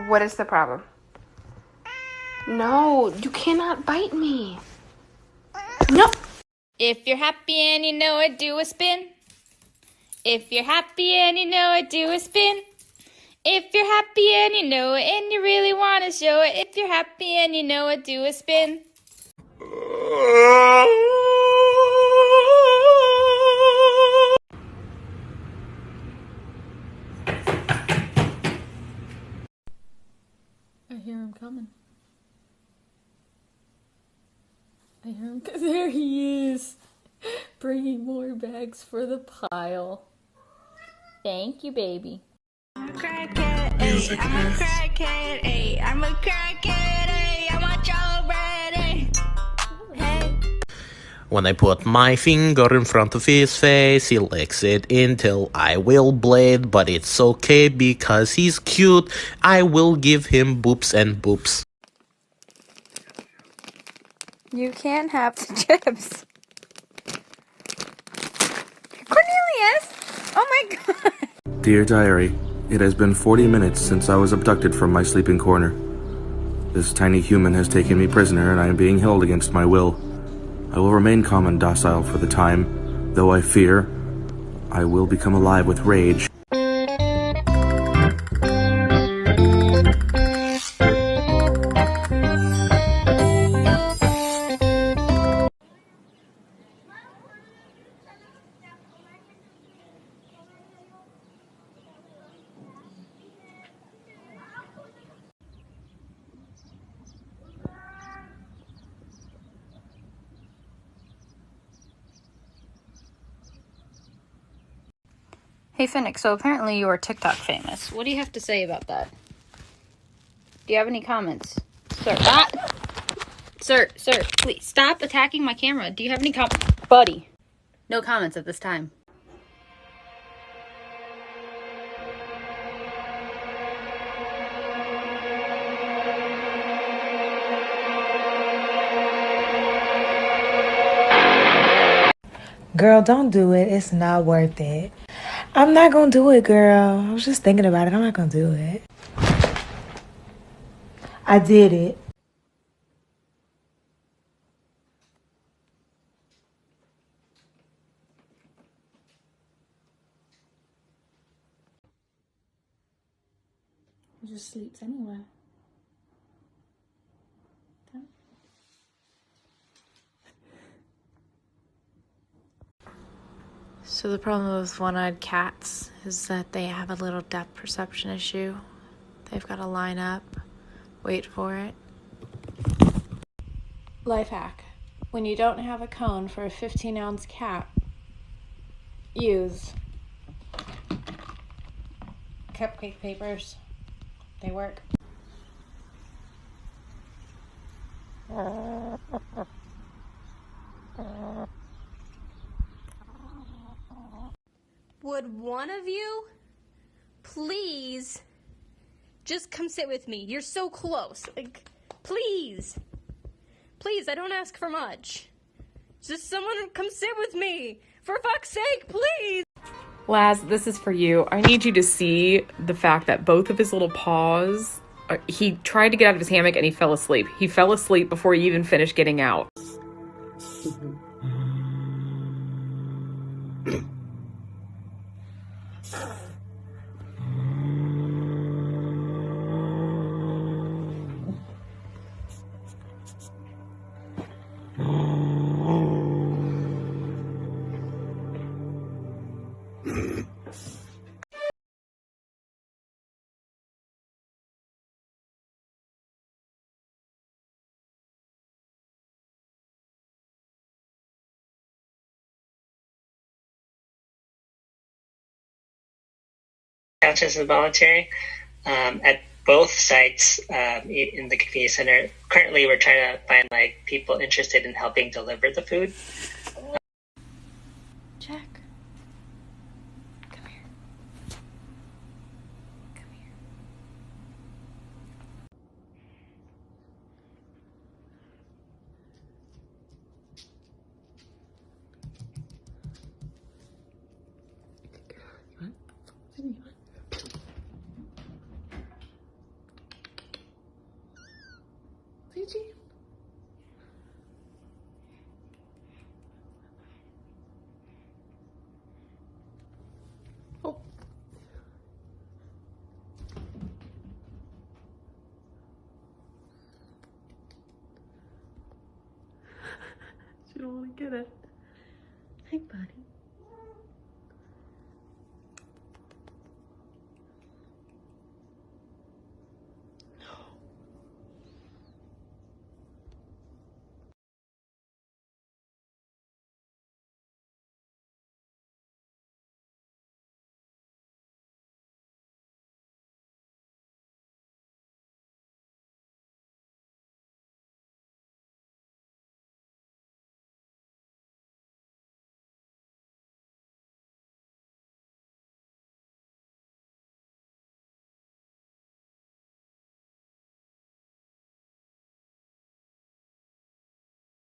What is the problem? No, you cannot bite me. No. If you're happy and you know it, do a spin. If you're happy and you know it, do a spin. If you're happy and you know it and you really want to show it, if you're happy and you know it, do a spin. I hear him coming. I hear him. There he is, bringing more bags for the pile. Thank you, baby. I'm a crackhead, ayy. I'm a crackhead, ayy. I'm a crackhead, ayy. I want you already. Hey. When I put my finger in front of his face, he licks it until I will bleed. But it's okay because he's cute. I will give him boops and boops. You can't have the chips. Cornelius! Oh my god! Dear Diary, it has been 40 minutes since I was abducted from my sleeping corner. This tiny human has taken me prisoner and I am being held against my will. I will remain calm and docile for the time, though I fear I will become alive with rage. Hey Finnick, so apparently you are TikTok famous. What do you have to say about that? Do you have any comments? Sir, sir, please stop attacking my camera. Do you have any comments? Buddy, no comments at this time. Girl, don't do it. It's not worth it. I'm not gonna do it, girl. I was just thinking about it. I'm not gonna do it. I did it. He just sleeps anyway. So the problem with one-eyed cats is that they have a little depth perception issue. They've got to line up, wait for it. Life hack. When you don't have a cone for a 15-ounce cat, use cupcake papers. They work. Would one of you please just come sit with me? You're so close. Like, please. Please, I don't ask for much. Just someone come sit with me. For fuck's sake, please. Laz, this is for you. I need you to see the fact that both of his little paws, he tried to get out of his hammock and he fell asleep. He fell asleep before he even finished getting out. Couches is voluntary at both sites in the convenience center. Currently, we're trying to find people interested in helping deliver the food. Jack, come here. Come here. Eugene. Oh. She don't want to get it. Hey, buddy.